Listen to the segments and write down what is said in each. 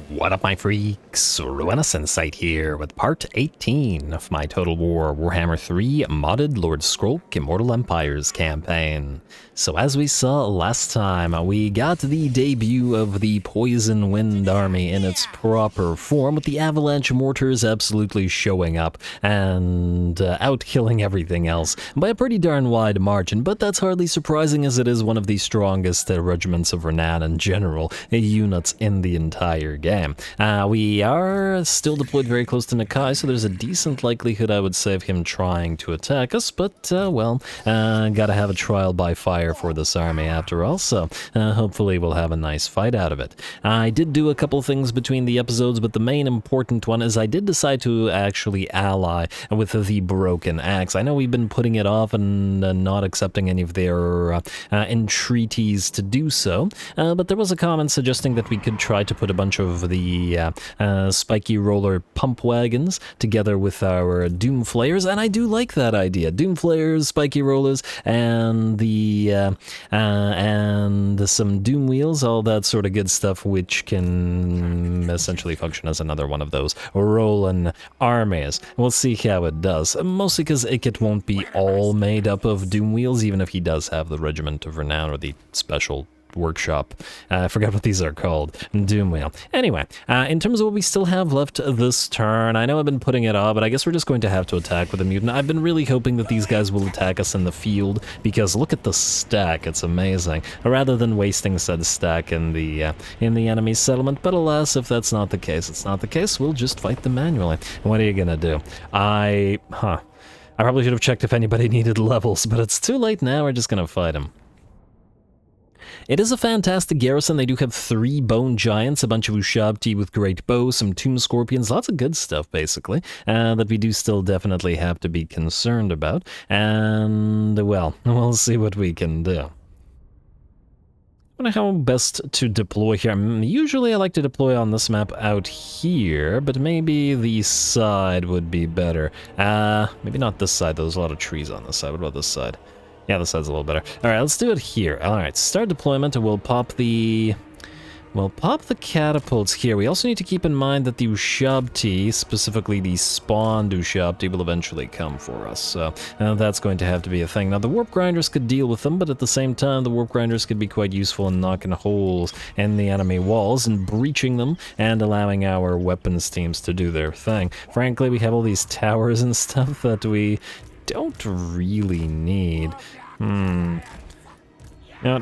What up, my freaks? RuinusInsight here with part 18 of my Total War Warhammer 3 modded Lord Skrolk Immortal Empires campaign. So as we saw last time, we got the debut of the Poison Wind army in its proper form, with the Avalanche Mortars absolutely showing up and out-killing everything else by a pretty darn wide margin, but that's hardly surprising as it is one of the strongest regiments of renown and general units in the entire game. We are still deployed very close to Nakai, so there's a decent likelihood, I would say, of him trying to attack us, but, gotta have a trial by fire for this army after all, so hopefully we'll have a nice fight out of it. I did do a couple things between the episodes, but the main important one is I did decide to actually ally with the Broken Axe. I know we've been putting it off and not accepting any of their entreaties to do so, but there was a comment suggesting that we could try to put a bunch of the spiky roller pump wagons together with our Doom Flayers, and I do like that idea. Doom Flayers, spiky rollers, and some Doom wheels, all that sort of good stuff, which can essentially function as another one of those rolling armies. We'll see how it does, mostly because Ikit won't be all made up of Doom wheels, even if he does have the Regiment of Renown or the special workshop. I forgot what these are called. Doom wheel. Anyway, in terms of what we still have left this turn, I know I've been putting it off, but I guess we're just going to have to attack with a mutant. I've been really hoping that these guys will attack us in the field, because look at the stack, it's amazing. Rather than wasting said stack in the enemy settlement, but alas, if that's not the case, it's not the case, we'll just fight them manually. What are you gonna do? I probably should have checked if anybody needed levels, but it's too late now, we're just gonna fight them. It is a fantastic garrison. They do have 3 bone giants, a bunch of Ushabti with great bows, some tomb scorpions, lots of good stuff, basically, that we do still definitely have to be concerned about. And, well, we'll see what we can do. I wonder how best to deploy here. Usually I like to deploy on this map out here, but maybe the side would be better. Maybe not this side, there's a lot of trees on this side. What about this side? Yeah, this side's a little better. Alright, let's do it here. Alright, start deployment, and we'll pop the catapults here. We also need to keep in mind that the Ushabti, specifically the spawned Ushabti, will eventually come for us. So that's going to have to be a thing. Now, the warp grinders could deal with them, but at the same time, the warp grinders could be quite useful in knocking holes in the enemy walls and breaching them and allowing our weapons teams to do their thing. Frankly, we have all these towers and stuff that we don't really need. Now,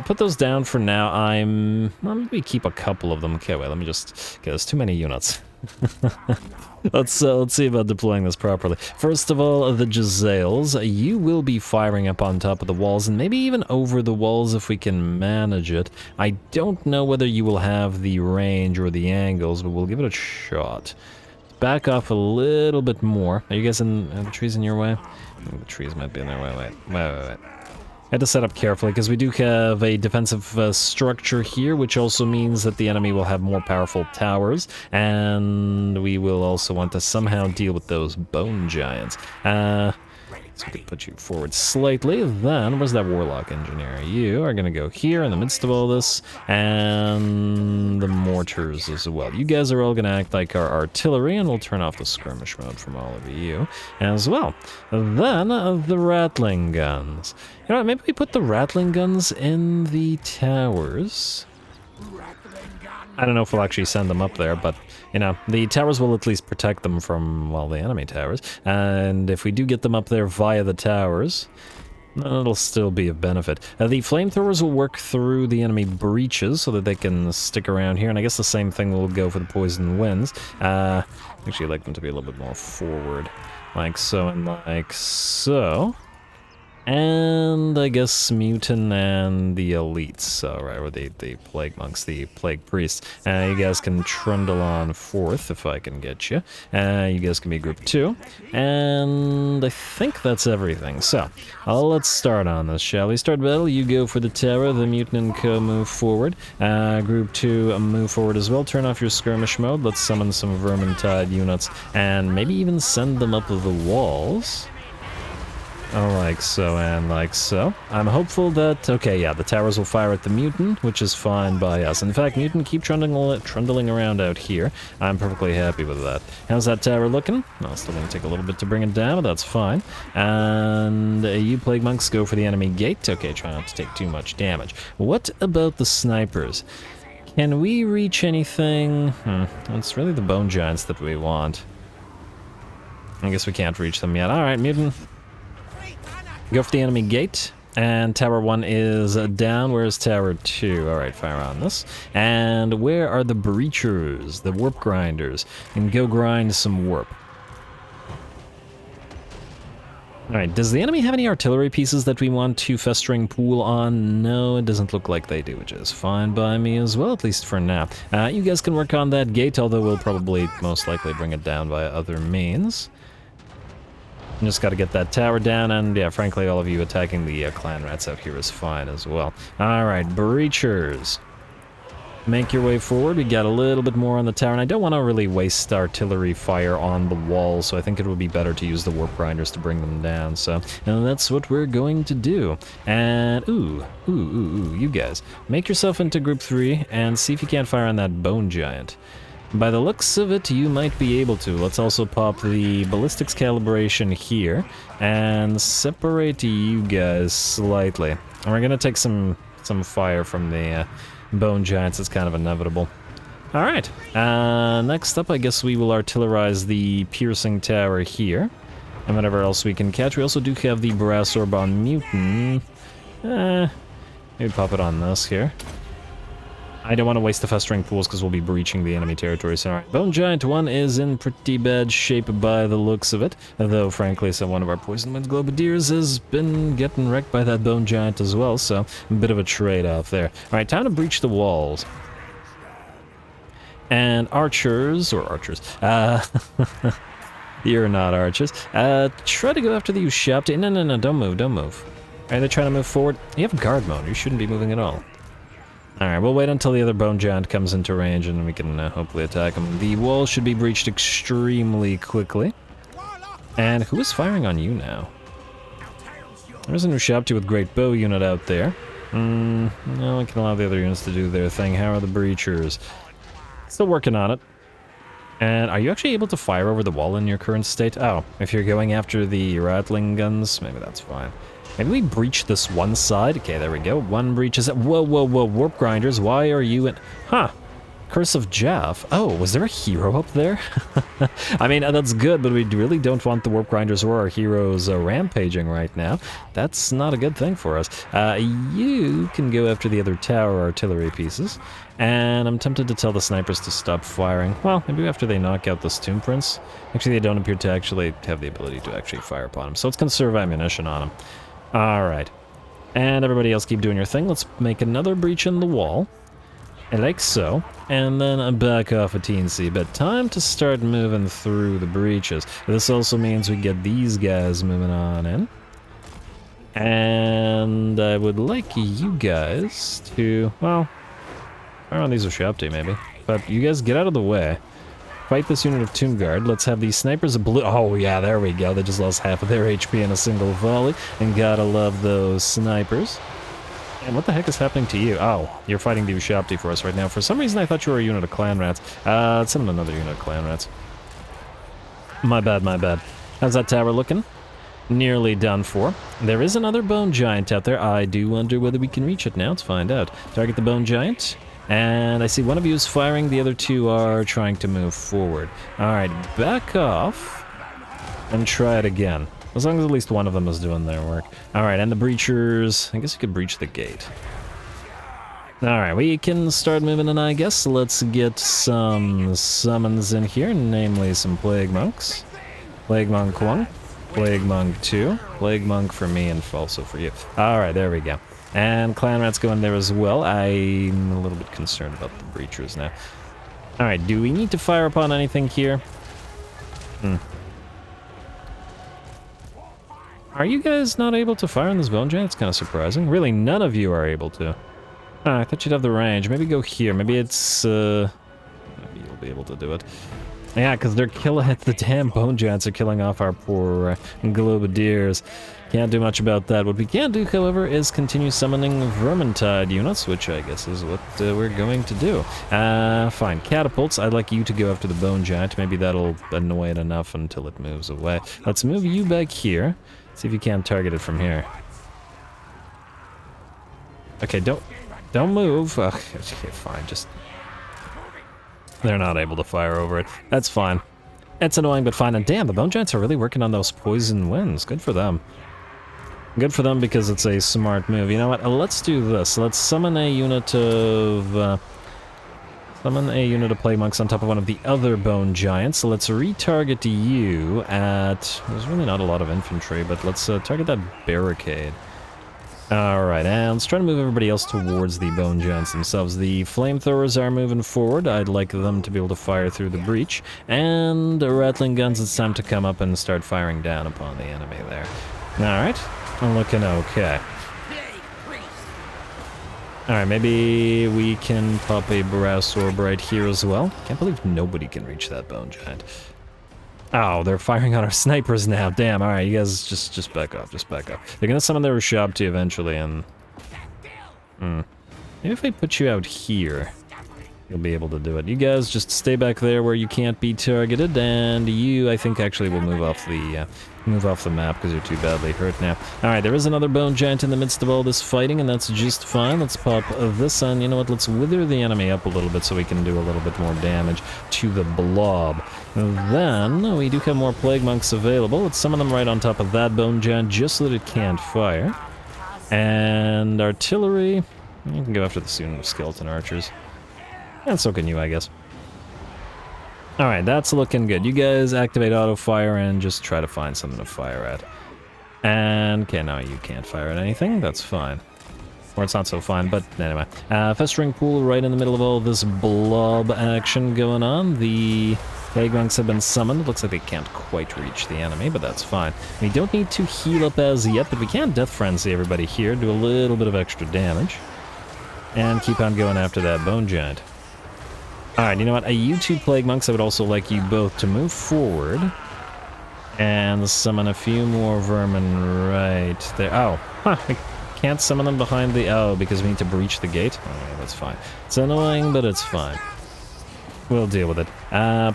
put those down for now. Well, maybe keep a couple of them. Okay, wait, let me just... Okay, there's too many units. Let's see about deploying this properly. First of all, the Jezzails. You will be firing up on top of the walls, and maybe even over the walls if we can manage it. I don't know whether you will have the range or the angles, but we'll give it a shot. Back off a little bit more. Are you guys in the trees in your way? The trees might be in their way. Wait. I had to set up carefully because we do have a defensive structure here, which also means that the enemy will have more powerful towers, and we will also want to somehow deal with those bone giants. So we could put you forward slightly. Then, where's that Warlock Engineer? You are going to go here in the midst of all this, and the mortars as well. You guys are all going to act like our artillery, and we'll turn off the skirmish mode from all of you as well. Then, the rattling guns. You know what, maybe we put the rattling guns in the towers. I don't know if we'll actually send them up there, but, you know, the towers will at least protect them from, well, the enemy towers. And if we do get them up there via the towers, it'll still be of benefit. The flamethrowers will work through the enemy breaches so that they can stick around here, and I guess the same thing will go for the poison winds. Actually, I'd like them to be a little bit more forward, like so and like so. And I guess Mutant and the Elites, so, right, or the Plague Monks, the Plague Priests. You guys can trundle on forth if I can get you. You guys can be Group 2. And I think that's everything. So, let's start on this, shall we? Start battle, you go for the tower, the Mutant and Co. move forward. Group 2 move forward as well. Turn off your skirmish mode. Let's summon some Vermintide units and maybe even send them up the walls. like so, and like so. I'm hopeful that, okay, yeah, the towers will fire at the mutant, which is fine by us. In fact, mutant, keep trundling around out here. I'm perfectly happy with that. How's that tower looking? No, still gonna take a little bit to bring it down, but that's fine. And you plague monks go for the enemy gate. Okay, try not to take too much damage. What about the snipers? Can we reach anything? It's really the bone giants that we want. I guess we can't reach them yet. Alright, mutant. Go for the enemy gate. And Tower 1 is down. Where's Tower 2? Alright, fire on this. And where are the breachers? The warp grinders. And go grind some warp. Alright, does the enemy have any artillery pieces that we want to Festering Pool on? No, it doesn't look like they do, which is fine by me as well, at least for now. You guys can work on that gate, although we'll probably most likely bring it down by other means. Just gotta get that tower down, and yeah, frankly, all of you attacking the clan rats out here is fine as well. Alright, breachers. Make your way forward. We got a little bit more on the tower, and I don't want to really waste artillery fire on the wall, so I think it would be better to use the warp grinders to bring them down, so and that's what we're going to do. And, ooh, you guys, make yourself into group 3, and see if you can't fire on that bone giant. By the looks of it, you might be able to. Let's also pop the ballistics calibration here, and separate you guys slightly. And we're gonna take some fire from the bone giants. It's kind of inevitable. Alright, next up I guess we will artillerize the piercing tower here. And whatever else we can catch. We also do have the brass orb on mutant. Maybe pop it on this here. I don't want to waste the festering pools because we'll be breaching the enemy territory. So, alright, Bone Giant 1 is in pretty bad shape by the looks of it. Though, frankly, so one of our Poison Winds Globadiers has been getting wrecked by that Bone Giant as well, so a bit of a trade-off there. Alright, time to breach the walls. And archers, you're not archers. Try to go after the Ushabti. No, don't move. Are they trying to move forward? You have guard mode, you shouldn't be moving at all. Alright, we'll wait until the other bone giant comes into range and we can hopefully attack him. The wall should be breached extremely quickly. And who is firing on you now? There's an Ushabti with great bow unit out there. No, we can allow the other units to do their thing. How are the breachers? Still working on it. And are you actually able to fire over the wall in your current state? Oh, if you're going after the rattling guns, maybe that's fine. Maybe we breach this one side. Okay, there we go. One breach is... Whoa. Warp grinders, why are you in... Huh. Curse of Jaff. Oh, was there a hero up there? I mean, that's good, but we really don't want the warp grinders or our heroes rampaging right now. That's not a good thing for us. You can go after the other tower artillery pieces. And I'm tempted to tell the snipers to stop firing. Well, maybe after they knock out the Tomb Prince. Actually, they don't appear to actually have the ability to actually fire upon them. So let's conserve ammunition on them. Alright. And everybody else keep doing your thing. Let's make another breach in the wall. Like so. And then back off a teensy bit. Time to start moving through the breaches. This also means we get these guys moving on in. And I would like you guys to... Well, fire on these Ushabti maybe. But you guys get out of the way. Fight this unit of Tomb Guard. Let's have these snipers blue. Oh yeah, there we go. They just lost half of their HP in a single volley. And gotta love those snipers. And what the heck is happening to you? Oh, you're fighting the Ushabti for us right now. For some reason I thought you were a unit of clan rats. Let's send them another unit of clan rats. My bad. How's that tower looking? Nearly done for. There is another bone giant out there. I do wonder whether we can reach it now. Let's find out. Target the bone giant. And I see one of you is firing, the other two are trying to move forward. Alright, back off and try it again. As long as at least one of them is doing their work. Alright, and the breachers... I guess you could breach the gate. Alright, we can start moving in, I guess. Let's get some summons in here, namely some Plague Monks. Plague Monk 1, Plague Monk 2, Plague Monk for me and also for you. Alright, there we go. And clan rats go in there as well. I'm a little bit concerned about the breachers now. Alright, do we need to fire upon anything here? Are you guys not able to fire on this bone giant? It's kind of surprising. Really, none of you are able to. I thought you'd have the range. Maybe go here. Maybe it's... maybe you'll be able to do it. Yeah, because they're killing the damn bone giants are killing off our poor globadiers. Can't do much about that. What we can do, however, is continue summoning Vermintide units, which I guess is what we're going to do. Fine. Catapults, I'd like you to go after the bone giant. Maybe that'll annoy it enough until it moves away. Let's move you back here. See if you can target it from here. Okay, don't move. Ugh, okay, fine, just... They're not able to fire over it. That's fine. It's annoying, but fine. And damn, the bone giants are really working on those poison winds. Good for them. Good for them because it's a smart move. You know what? Let's do this. Let's summon a unit of... summon a unit of Plague Monks on top of one of the other bone giants. So let's retarget you at... There's really not a lot of infantry, but let's target that barricade. Alright, and let's try to move everybody else towards the bone giants themselves. The flamethrowers are moving forward. I'd like them to be able to fire through the breach. And the rattling guns, it's time to come up and start firing down upon the enemy there. Alright, looking okay. Alright, maybe we can pop a brass orb right here as well. Can't believe nobody can reach that bone giant. Oh, they're firing on our snipers now. Damn, alright, you guys just back up, just back up. They're gonna summon their Ushabti eventually, and... Maybe if I put you out here, you'll be able to do it. You guys just stay back there where you can't be targeted, and you, I think, actually will move off the map because you're too badly hurt now. Alright, there is another bone giant in the midst of all this fighting, and that's just fine. Let's pop this on. You know what, let's wither the enemy up a little bit so we can do a little bit more damage to the blob. Then, we do have more Plague Monks available. Let's summon them right on top of that bone giant just so that it can't fire. And artillery, you can go after the skeleton archers. And so can you, I guess. Alright, that's looking good. You guys activate auto-fire and just try to find something to fire at. And, okay, no, you can't fire at anything. That's fine. Or it's not so fine, but anyway. Festering pool right in the middle of all this blob action going on. The Plague Monks have been summoned. Looks like they can't quite reach the enemy, but that's fine. We don't need to heal up as yet, but we can Death Frenzy everybody here, do a little bit of extra damage. And keep on going after that bone giant. Alright, you know what? You two Plague Monks, I would also like you both to move forward. And summon a few more vermin right there. Oh, huh, I can't summon them behind the... Oh, because we need to breach the gate? Oh, yeah, that's fine. It's annoying, but it's fine. We'll deal with it.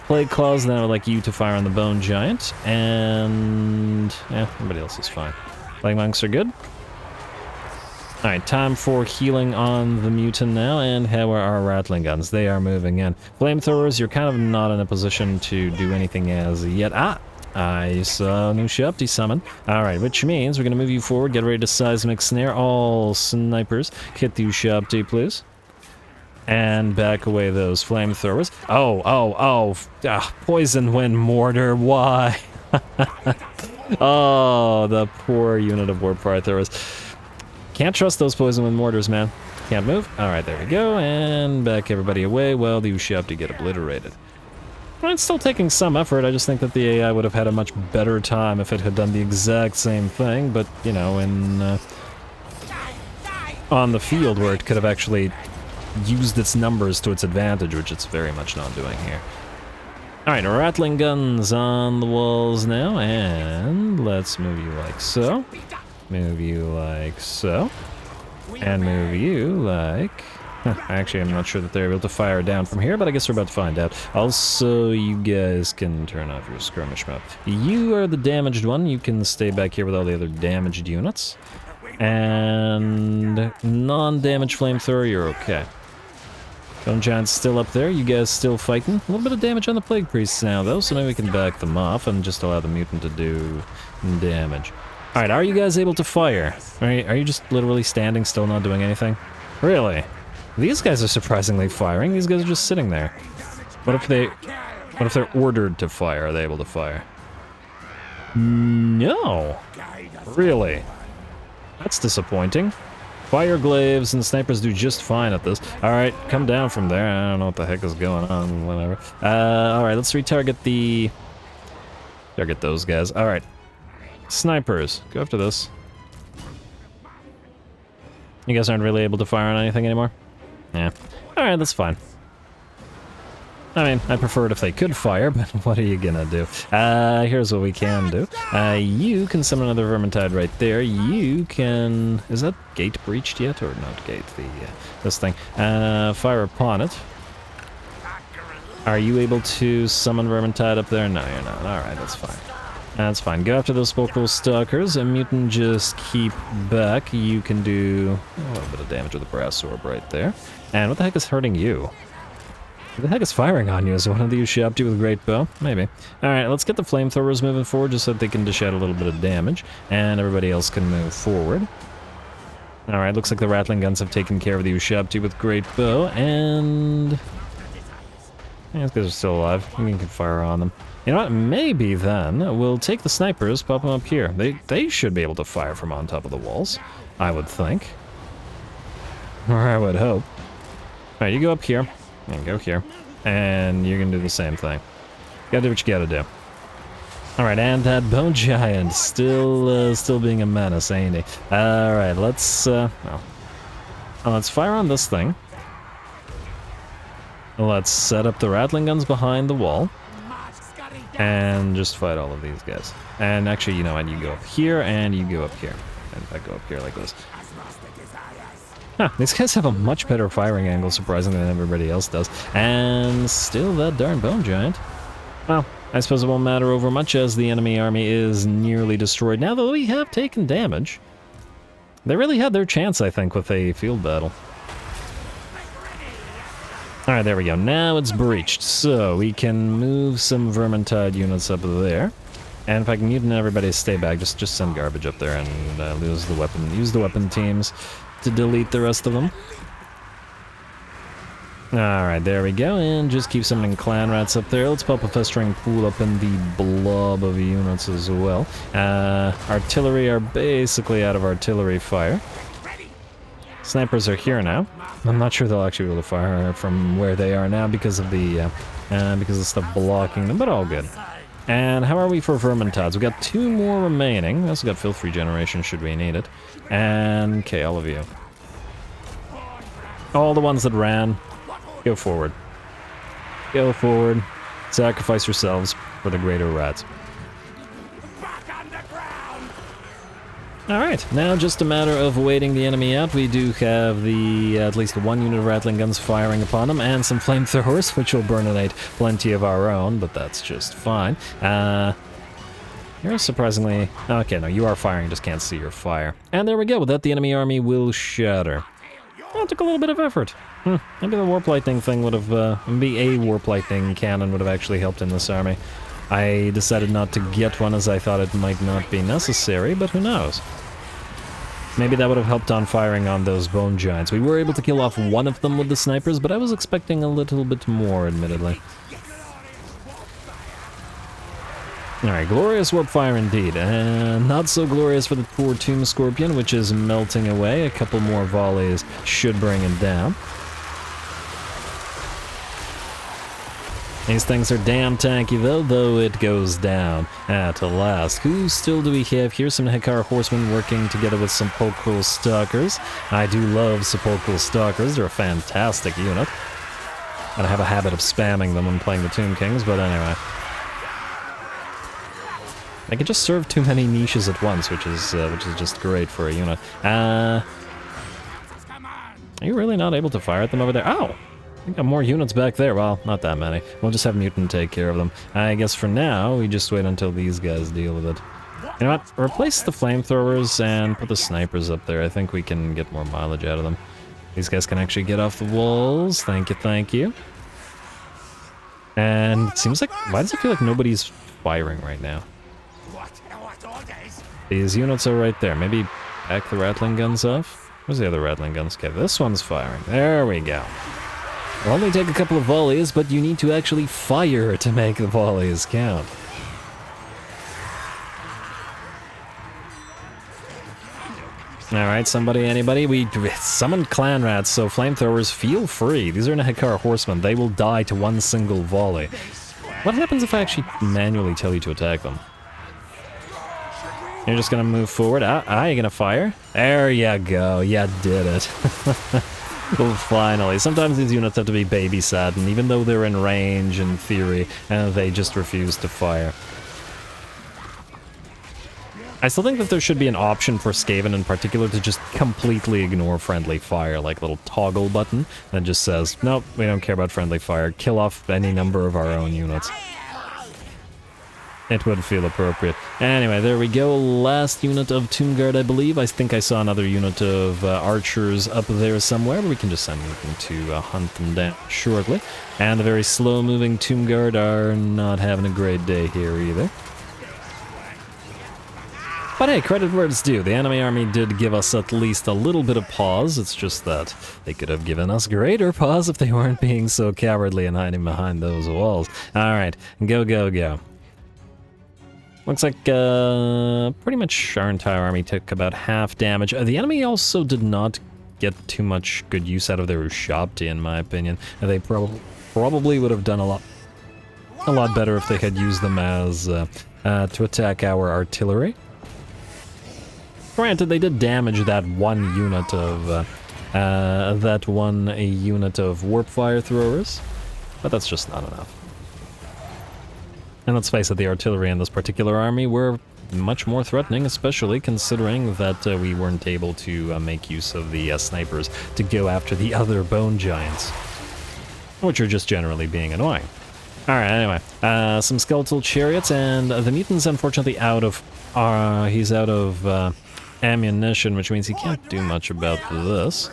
Plague Claws, then I would like you to fire on the bone giant. And... yeah, everybody else is fine. Plague Monks are good. Alright, time for healing on the mutant now, and how are our rattling guns? They are moving in. Flamethrowers, you're kind of not in a position to do anything as yet. Ah! I saw a new Ushabti summon. Alright, which means we're going to move you forward, get ready to seismic snare. All snipers, hit the Ushabti, please. And back away those flamethrowers. Poison wind mortar, why? Oh, the poor unit of warp fire throwers. Can't trust those poison wind mortars, man. Can't move. Alright, there we go. And back everybody away while the Ushabti get obliterated. Well, it's still taking some effort. I just think that the AI would have had a much better time if it had done the exact same thing, but, you know, on the field where it could have actually used its numbers to its advantage, which it's very much not doing here. Alright, rattling guns on the walls now, and let's move you like so. Move you like so. And move you like... Actually, I'm not sure that they're able to fire down from here, but I guess we're about to find out. Also, you guys can turn off your skirmish mode. You are the damaged one. You can stay back here with all the other damaged units. And non-damaged flamethrower, you're okay. Bone Giant's still up there. You guys still fighting. A little bit of damage on the Plague Priests now, though, so maybe we can back them off and just allow the mutant to do damage. Alright, are you guys able to fire? Are you just literally standing still, not doing anything? Really? These guys are surprisingly firing. These guys are just sitting there. What if they're ordered to fire? Are they able to fire? No. Really? That's disappointing. Fire glaives and snipers do just fine at this. Alright, come down from there. I don't know what the heck is going on, whatever. Alright, let's retarget the... Target those guys. Alright. Snipers, go after this. You guys aren't really able to fire on anything anymore? Yeah. Alright, that's fine. I mean, I prefer it if they could fire, but what are you gonna do? Here's what we can do. You can summon another Vermintide right there. You can... Is that gate breached yet? Or not gate, this thing. Fire upon it. Are you able to summon Vermintide up there? No, you're not. Alright, that's fine. That's fine. Go after those Sepulchral Stalkers. A mutant just keep back. You can do a little bit of damage with the Brass Orb right there. And what the heck is hurting you? What the heck is firing on you? Is one of these shabbed you with a great bow? Maybe. Alright, let's get the flamethrowers moving forward just so that they can dish out a little bit of damage. And everybody else can move forward. Alright, looks like the Rattling Guns have taken care of the Ushabti with great bow. And... yeah, these guys are still alive. We can fire on them. You know what? Maybe then we'll take the snipers, pop them up here. They should be able to fire from on top of the walls, I would think. Or I would hope. Alright, you go up here. And go here. And you're gonna do the same thing. Gotta do what you gotta do. Alright, and that Bone Giant still being a menace, ain't he? Alright, let's let's fire on this thing. Let's set up the Rattling Guns behind the wall. And just fight all of these guys. And actually, you know what? You go up here and you go up here. And I go up here like this. Huh, these guys have a much better firing angle, surprisingly, than everybody else does. And still that darn Bone Giant. Well, I suppose it won't matter over much as the enemy army is nearly destroyed. Now that we have taken damage, they really had their chance, I think, with a field battle. Alright, there we go. Now it's breached, so we can move some Vermintide units up there. And if I can mutant everybody stay back, just send garbage up there and use the weapon teams to delete the rest of them. Alright, there we go, and just keep summoning clan rats up there. Let's pop a festering pool up in the blob of units as well. Artillery are basically out of artillery fire. Snipers are here now. I'm not sure they'll actually be able to fire from where they are now because of the stuff blocking them, but all good. And how are we for Vermintides? We got 2 more remaining. We also got Filth Regeneration should we need it. And okay, all of you. All the ones that ran, go forward. Go forward. Sacrifice yourselves for the greater rats. Alright, now just a matter of waiting the enemy out. We do have the at least 1 unit of Rattling Guns firing upon them, and some flamethrowers, which will burninate plenty of our own, but that's just fine. You're surprisingly... okay, no, you are firing, just can't see your fire. And there we go, with that the enemy army will shatter. Well, it took a little bit of effort. Maybe the Warp Lightning thing would have... maybe a Warp Lightning cannon would have actually helped in this army. I decided not to get one as I thought it might not be necessary, but who knows? Maybe that would have helped on firing on those Bone Giants. We were able to kill off one of them with the snipers, but I was expecting a little bit more, admittedly. Alright, glorious warp fire indeed, and not so glorious for the poor Tomb Scorpion, which is melting away. A couple more volleys should bring it down. These things are damn tanky though it goes down at last. Who still do we have here? Some Hekar Horsemen working together with some Sepulchral Stalkers. I do love Sepulchral Stalkers, they're a fantastic unit. And I have a habit of spamming them when playing the Tomb Kings, but anyway. I can just serve too many niches at once, which is just great for a unit. Are you really not able to fire at them over there? Oh! I got more units back there. Well, not that many. We'll just have Mutant take care of them. I guess for now, we just wait until these guys deal with it. You know what? Replace the flamethrowers and put the snipers up there. I think we can get more mileage out of them. These guys can actually get off the walls. Thank you, thank you. And it seems like... why does it feel like nobody's firing right now? These units are right there. Maybe back the Rattling Guns off? Where's the other Rattling Guns? Okay, this one's firing. There we go. It'll only take a couple of volleys, but you need to actually fire to make the volleys count. Alright, somebody, anybody? We summoned clan rats, so flamethrowers, feel free. These are Hekar Horsemen. They will die to one single volley. What happens if I actually manually tell you to attack them? You're just gonna move forward. You're gonna fire? There you go. You did it. Well, finally. Sometimes these units have to be babysat, and even though they're in range, in theory, they just refuse to fire. I still think that there should be an option for Skaven in particular to just completely ignore friendly fire, like a little toggle button that just says, nope, we don't care about friendly fire, kill off any number of our own units. It would feel appropriate. Anyway, there we go, last unit of Tomb Guard, I believe. I think I saw another unit of archers up there somewhere, but we can just send them to hunt them down shortly. And the very slow-moving Tomb Guard are not having a great day here either. But hey, credit where it's due. The enemy army did give us at least a little bit of pause. It's just that they could have given us greater pause if they weren't being so cowardly and hiding behind those walls. Alright, go, go, go. Looks like pretty much our entire army took about half damage. The enemy also did not get too much good use out of their Ushabti, in my opinion. They probably would have done a lot better if they had used them as to attack our artillery. Granted, they did damage that one unit of warp fire throwers, but that's just not enough. And let's face it, the artillery in this particular army were much more threatening, especially considering that we weren't able to make use of the snipers to go after the other bone giants, which are just generally being annoying. Alright, anyway, some skeletal chariots, and the mutant's unfortunately out of ammunition, which means he can't do much about this.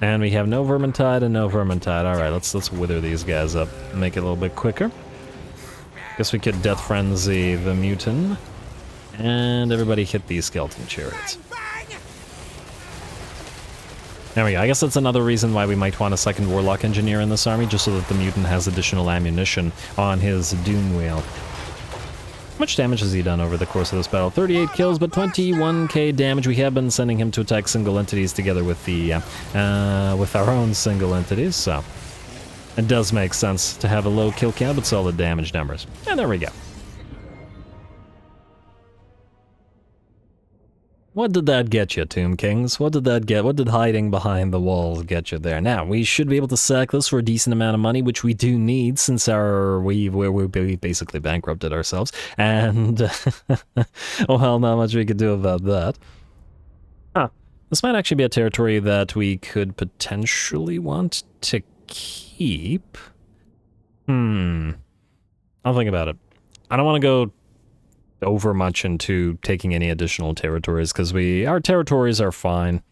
And we have no Vermintide and no Vermintide. Alright, let's wither these guys up, make it a little bit quicker. Guess we could Death Frenzy the mutant, and everybody hit these skeleton chariots. There we go. I guess that's another reason why we might want a second Warlock Engineer in this army, just so that the mutant has additional ammunition on his Doom Wheel. How much damage has he done over the course of this battle? 38 kills, but 21k damage. We have been sending him to attack single entities together with the with our own single entities, so it does make sense to have a low kill count but solid damage numbers. And there we go. What did that get you, Tomb Kings? What did that get? What did hiding behind the walls get you there? Now, we should be able to sack this for a decent amount of money, which we do need since we basically bankrupted ourselves. And, well, not much we could do about that. Huh. This might actually be a territory that we could potentially want to keep. I'll think about it. I don't want to go over much into taking any additional territories, because our territories are fine.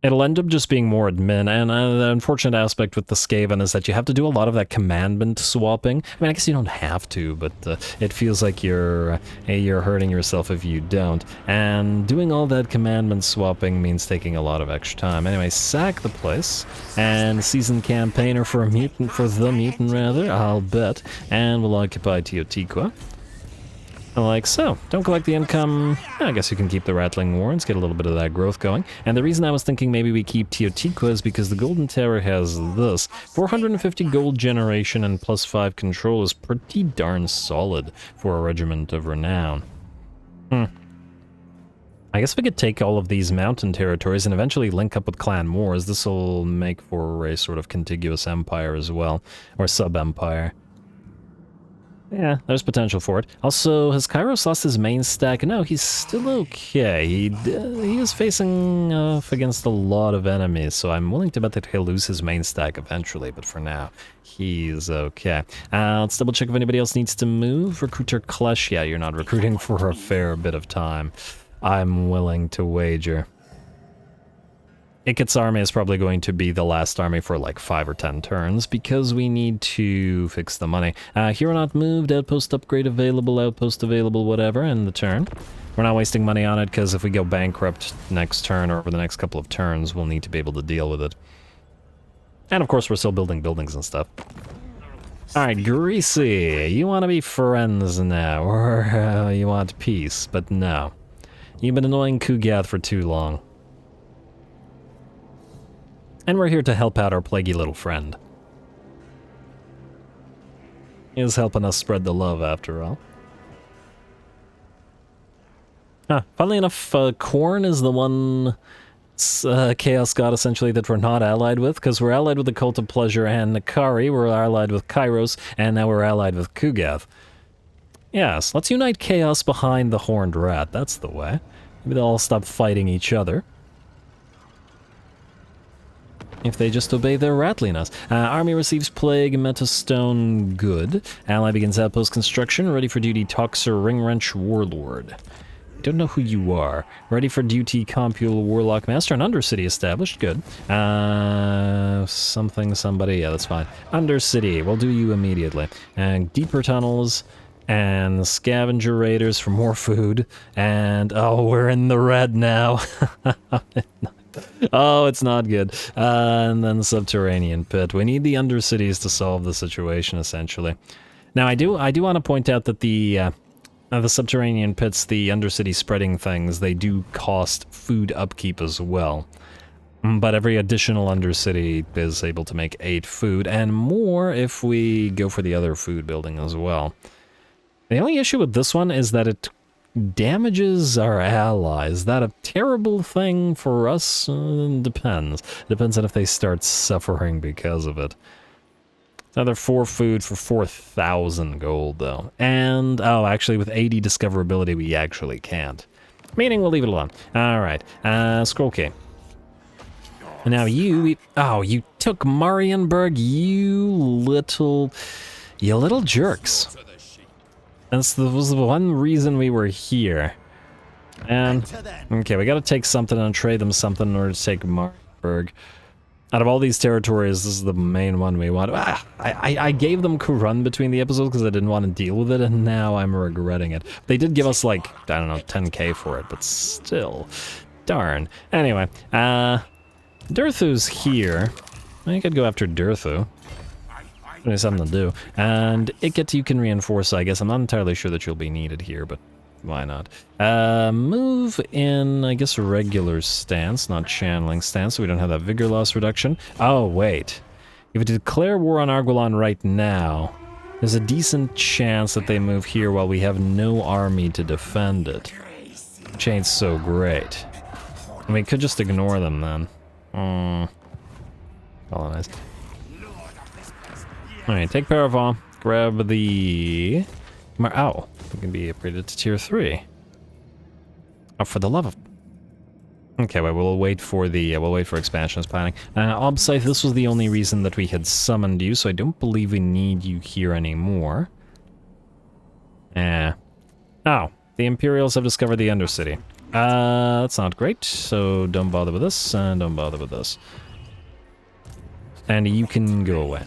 It'll end up just being more admin, and the unfortunate aspect with the Skaven is that you have to do a lot of that commandment swapping. I mean, I guess you don't have to, but it feels like you're hurting yourself if you don't. And doing all that commandment swapping means taking a lot of extra time. Anyway, sack the place, and seasoned campaigner for the mutant rather, I'll bet, and we'll occupy Teotiqua. Like so. Don't collect the income. I guess you can keep the rattling warrants, get a little bit of that growth going. And the reason I was thinking maybe we keep Teotiqua is because the Golden Tower has this. 450 gold generation and +5 control is pretty darn solid for a regiment of renown. I guess we could take all of these mountain territories and eventually link up with Clan Wars. This will make for a sort of contiguous empire as well, or sub-empire. Yeah, there's potential for it. Also, has Kairos lost his main stack? No, he's still okay. He is facing off against a lot of enemies, so I'm willing to bet that he'll lose his main stack eventually, but for now, he's okay. Let's double check if anybody else needs to move. Recruiter Klesh, yeah, you're not recruiting for a fair bit of time. I'm willing to wager. Ikit's army is probably going to be the last army for like 5 or 10 turns because we need to fix the money. Hero not moved, outpost upgrade available, outpost available, whatever, in the turn. We're not wasting money on it because if we go bankrupt next turn or over the next couple of turns, we'll need to be able to deal with it. And of course, we're still building buildings and stuff. Alright, Greasy, you want to be friends now, or you want peace, but no. You've been annoying Kugath for too long. And we're here to help out our plaguey little friend. He is helping us spread the love, after all. Funnily enough, Corn is the one Chaos God, essentially, that we're not allied with, because we're allied with the Cult of Pleasure and Nakari, we're allied with Kairos, and now we're allied with Kugath. Yes, let's unite Chaos behind the Horned Rat, that's the way. Maybe they'll all stop fighting each other. If they just obey their ratliness. Army receives Plague, Metastone, good. Ally begins outpost construction, ready for duty Toxer, Ringwrench, Warlord. I don't know who you are. Ready for duty Compule, Warlock Master, and Undercity established, good. Somebody, yeah, that's fine. Undercity, we'll do you immediately. And deeper tunnels, and scavenger raiders for more food, and oh, we're in the red now. Oh, it's not good. And then the subterranean pit. We need the undercities to solve the situation, essentially. Now, I do want to point out that the subterranean pits, the undercity spreading things, they do cost food upkeep as well. But every additional undercity is able to make 8 food, and more if we go for the other food building as well. The only issue with this one is that it damages our allies. Is that a terrible thing for us? Depends. Depends on if they start suffering because of it. It's another 4 food for 4,000 gold, though. And, oh, actually, with 80 discoverability, we actually can't. Meaning we'll leave it alone. Alright, Skrolk. Now you took Marienburg, you little jerks. That was the one reason we were here. And, okay, we gotta take something and trade them something in order to take Marienburg. Out of all these territories, this is the main one we want. I gave them Kurun between the episodes because I didn't want to deal with it, and now I'm regretting it. They did give us, like, I don't know, 10k for it, but still. Darn. Anyway, Durthu's here. I could go after Durthu. There's something to do. And Ikit you can reinforce, I guess. I'm not entirely sure that you'll be needed here, but why not? Move in, I guess, a regular stance, not channeling stance, so we don't have that vigor loss reduction. Oh, wait. If we declare war on Arguelon right now, there's a decent chance that they move here while we have no army to defend it. Which ain't so great. And we could just ignore them then. Colonize. Alright, take Paraval, grab the... Oh, it can be upgraded to tier 3. Oh, for the love of... Okay, well, we'll wait for the, we'll wait for expansions planning. Obscythe, this was the only reason that we had summoned you, so I don't believe we need you here anymore. Oh, the Imperials have discovered the Undercity. That's not great, so don't bother with this, and don't bother with this. And you can go away.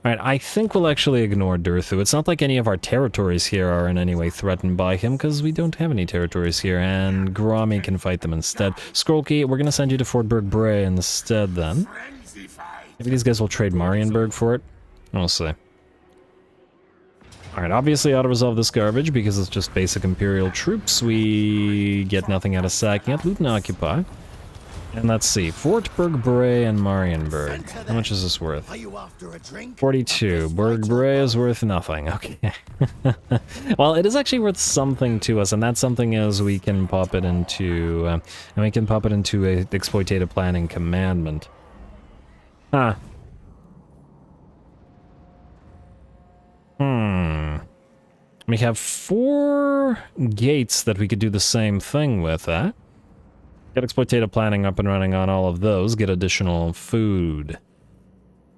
Alright, I think we'll actually ignore Durthu. It's not like any of our territories here are in any way threatened by him, because we don't have any territories here, and Grommy can fight them instead. Skrolk, we're gonna send you to Fort Berg-Bray instead, then. Maybe these guys will trade Marienburg for it. We'll see. Alright, obviously auto-resolve this garbage, because it's just basic Imperial troops. We get nothing out of sacking it. Loot and occupy. And let's see, Fort Berg-Bray and Marienburg. How much is this worth? 42. Berg-Bray is worth nothing. Okay. Well, it is actually worth something to us, and that something is we can pop it into, a exploitative planning commandment. Huh. We have 4 gates that we could do the same thing with, huh? Get exploitative planning up and running on all of those, get additional food.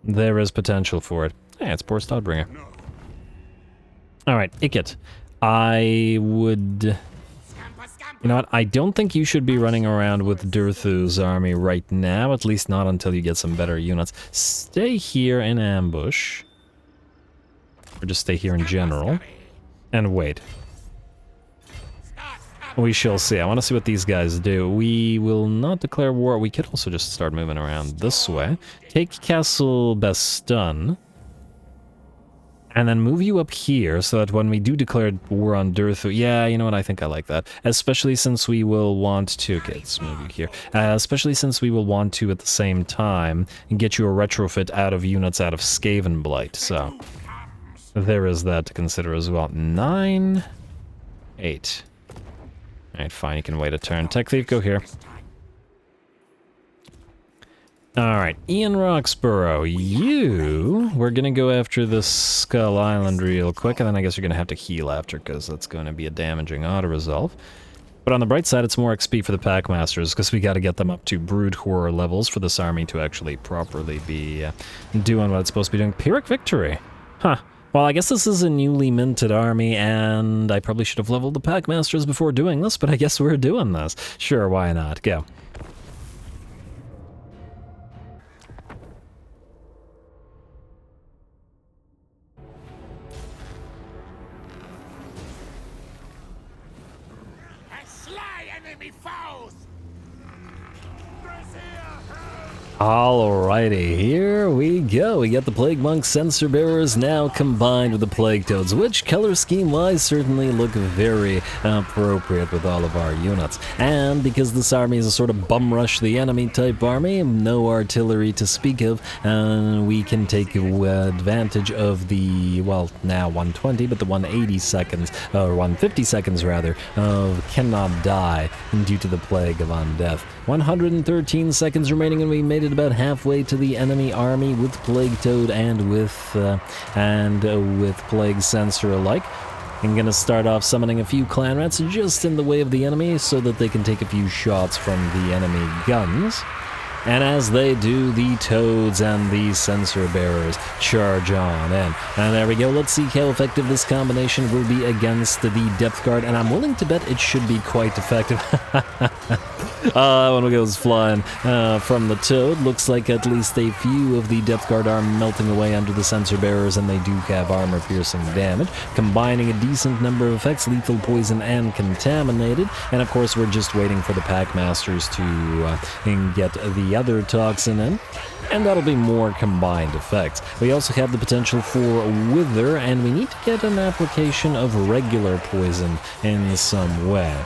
There is potential for it. Hey, it's poor Stodbringer. Alright, Ikit. I would... You know what, I don't think you should be running around with Durthu's army right now, at least not until you get some better units. Stay here in ambush. Or just stay here in general. And wait. We shall see. I want to see what these guys do. We will not declare war. We could also just start moving around this way. Take Castle Baston. And then move you up here so that when we do declare war on Durthu... Yeah, you know what? I think I like that. Especially since we will want to... Okay, let's move you here. Especially since we will want to, at the same time, get you a retrofit out of units out of Skaven Blight. So, there is that to consider as well. 9... 8... Alright, fine, you can wait a turn. Tech Thief, go here. Alright, Ian Roxborough, we're gonna go after the Skull Island real quick, and then I guess you're gonna have to heal after, because that's going to be a damaging auto-resolve. But on the bright side, it's more XP for the Packmasters, because we gotta get them up to Brood Horror levels for this army to actually properly be doing what it's supposed to be doing. Pyrrhic Victory! Huh. Well, I guess this is a newly minted army, and I probably should have leveled the Packmasters before doing this, but I guess we're doing this. Sure, why not? Go. Alrighty, here we go. We got the Plague Monk Sensor Bearers now combined with the Plague Toads, which color scheme-wise certainly look very appropriate with all of our units. And because this army is a sort of bum rush the enemy type army, no artillery to speak of, we can take advantage of the, well, now 120, but the 180 seconds, or 150 seconds rather, of cannot die due to the Plague of Undeath. 113 seconds remaining, and we made it about halfway to the enemy army with Plague Toad and with Plague Sensor alike. I'm gonna start off summoning a few clan rats just in the way of the enemy so that they can take a few shots from the enemy guns. And as they do, the Toads and the Sensor Bearers charge on in. And there we go. Let's see how effective this combination will be against the Depth Guard. And I'm willing to bet it should be quite effective. That one goes flying from the Toad. Looks like at least a few of the Depth Guard are melting away under the Sensor Bearers, and they do have armor-piercing damage, combining a decent number of effects, lethal, poison, and contaminated. And of course, we're just waiting for the Packmasters to get the other toxin in, and that'll be more combined effects. We also have the potential for Wither, and we need to get an application of regular poison in some way.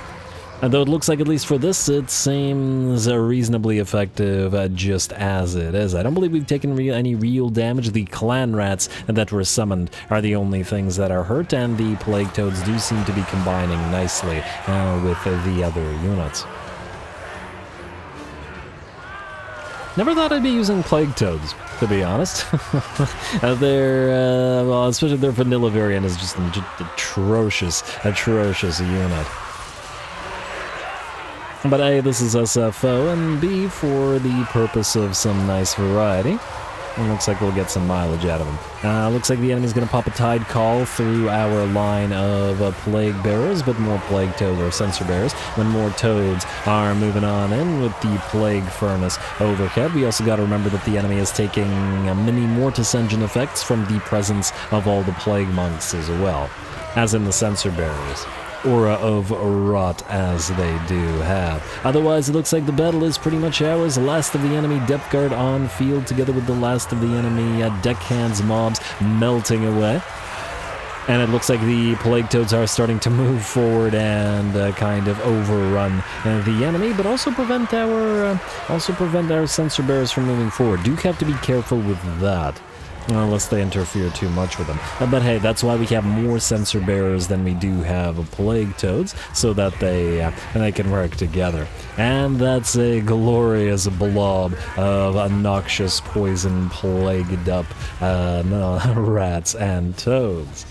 Though it looks like, at least for this, it seems reasonably effective just as it is. I don't believe we've taken any real damage. The clan rats that were summoned are the only things that are hurt, and the Plague Toads do seem to be combining nicely with the other units. Never thought I'd be using Plague Toads, to be honest. Well, especially their vanilla variant is just atrocious unit. But A, this is SFO, and B, for the purpose of some nice variety. It looks like we'll get some mileage out of them. Looks like the enemy's going to pop a Tide Call through our line of Plague Bearers, but more Plague Toads or Sensor Bearers, when more Toads are moving on in with the Plague Furnace overhead. We also got to remember that the enemy is taking mini Mortis Engine effects from the presence of all the Plague Monks as well, as in the Sensor Bearers. Aura of Rot as they do have. Otherwise, it looks like the battle is pretty much ours. Last of the enemy Depth Guard on field, together with the last of the enemy Deckhands mobs melting away. And it looks like the Plague Toads are starting to move forward and kind of overrun the enemy, but also prevent our Sensor Bearers from moving forward. Do have to be careful with that, unless they interfere too much with them. But hey, that's why we have more Sensor Bearers than we do have Plague Toads, so that they can work together. And that's a glorious blob of a noxious poison plagued up rats and toads.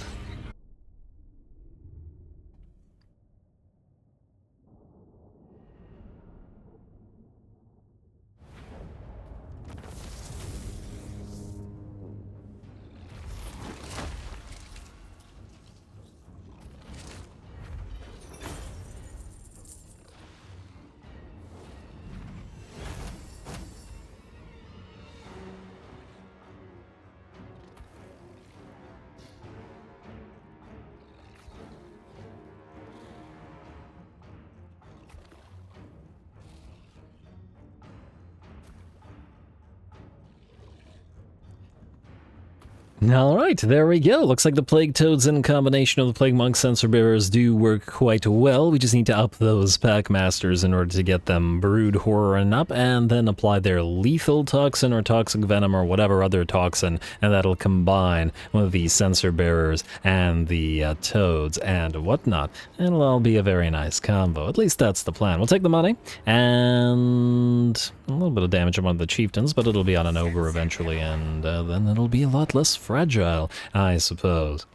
Alright, there we go. Looks like the Plague Toads in combination of the Plague Monk Sensor Bearers do work quite well. We just need to up those Packmasters in order to get them Brood Horror and up, and then apply their Lethal Toxin or Toxic Venom or whatever other toxin, and that'll combine with the Sensor Bearers and the Toads and whatnot. It'll all be a very nice combo. At least that's the plan. We'll take the money, and a little bit of damage on one of the Chieftains, but it'll be on an Ogre eventually, and then it'll be a lot less fragile, I suppose.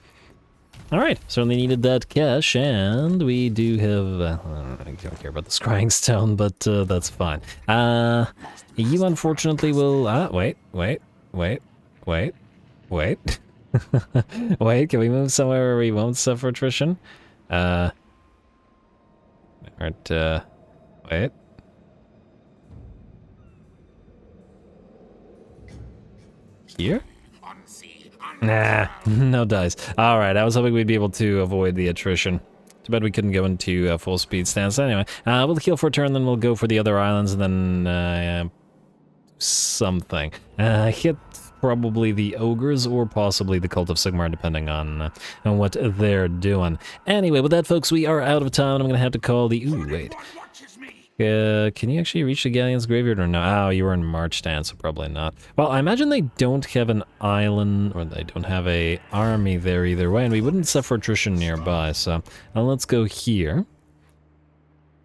Alright, certainly needed that cash, and we do have... I don't care about the Scrying Stone, but that's fine. You unfortunately will... wait. Wait, can we move somewhere where we won't suffer attrition? Alright, wait. Here? Nah, no dice. Alright, I was hoping we'd be able to avoid the attrition. Too bad we couldn't go into full speed stance. Anyway, we'll heal for a turn, then we'll go for the other islands, and then something. Hit probably the Ogres or possibly the Cult of Sigmar, depending on what they're doing. Anyway, with that, folks, we are out of time, and I'm going to have to call the... Ooh, wait. Can you actually reach the Galleon's graveyard or no? Oh, you were in March stance, so probably not. Well, I imagine they don't have an island, or they don't have a army there either way, and we wouldn't suffer attrition nearby, so let's go here.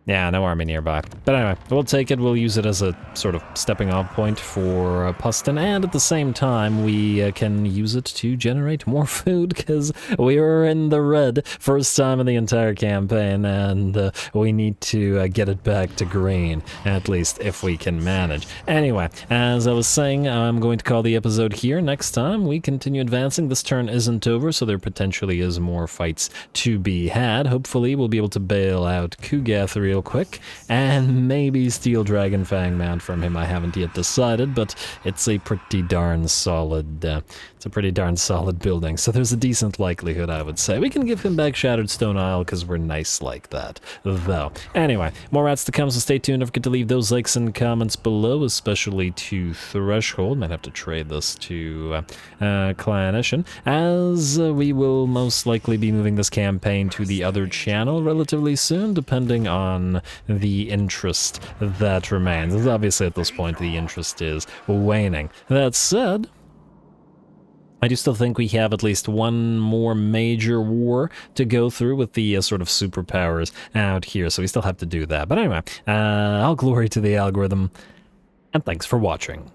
Yeah, no army nearby. But anyway, we'll take it, we'll use it as a sort of stepping off point for Pustin, and at the same time, we can use it to generate more food, because we were in the red first time in the entire campaign, and we need to get it back to green, at least if we can manage. Anyway, as I was saying, I'm going to call the episode here. Next time, we continue advancing. This turn isn't over, so there potentially is more fights to be had. Hopefully, we'll be able to bail out Kugath real quick, and maybe steal Dragon Fang Mount from him. I haven't yet decided, but it's a pretty darn solid building, so there's a decent likelihood, I would say. We can give him back Shattered Stone Isle, because we're nice like that, though. Anyway, more rats to come, so stay tuned. Don't forget to leave those likes and comments below, especially to Threshold. Might have to trade this to Clannishan, as we will most likely be moving this campaign to the other channel relatively soon, depending on the interest that remains. Obviously, at this point, the interest is waning. That said, I do still think we have at least one more major war to go through with the sort of superpowers out here, so we still have to do that. But anyway, all glory to the algorithm, and thanks for watching.